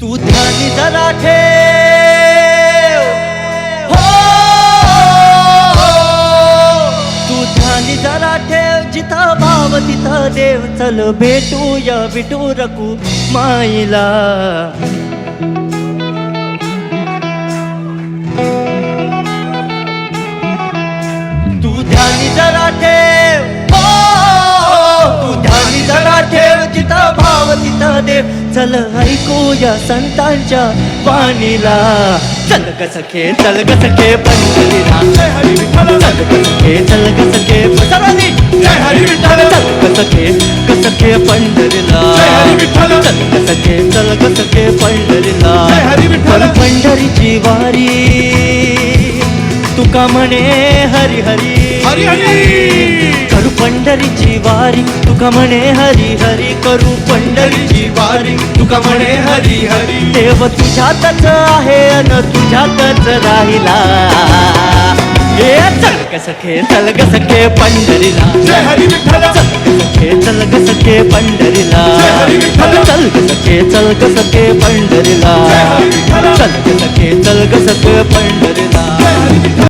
तू ध्यानी जरा ठेव, हो, तू ध्यानी जरा ठेव, जिथं भाव तिथं देव. चल भेटूया विठू रकू माईला. तू ध्यानी जरा ठेव, हो, तू ध्यानी जरा ठेव, जिथं भाव तिथं देव. चल ऐकूया संतांच्या वाणीला. चल ग सखे, चल ग सखे पंढरीला. जय हरी विठ्ठल. चल ग सखे, चल ग सखे सर्वांनी. जय हरी विठ्ठल. चल ग सखे, ग सखे पंढरीला. जय हरी विठ्ठल. चल ग सखे, चल ग सखे पंढरीला. जय हरी विठ्ठल. पंढरीची वारी तुका म्हणे हरी हरी. हरी हरी करू पंढरीची वारी तुका म्हणे हरी हरी. करू पंढरीची वारी तुका म्हणे हरी हरी. देव तुझ्यातच आहे अन तुझ्यातच राहिला. हे चल ग सखे, चल ग सखे पंढरीला. जय हरी विठ्ठल. चल ग सखे, चल ग सखे पंढरीला. जय हरी विठ्ठल. चल ग सखे, चल ग सखे पंढरीला. जय हरी विठ्ठल. चल ग सखे, चल ग सखे पंढरीला.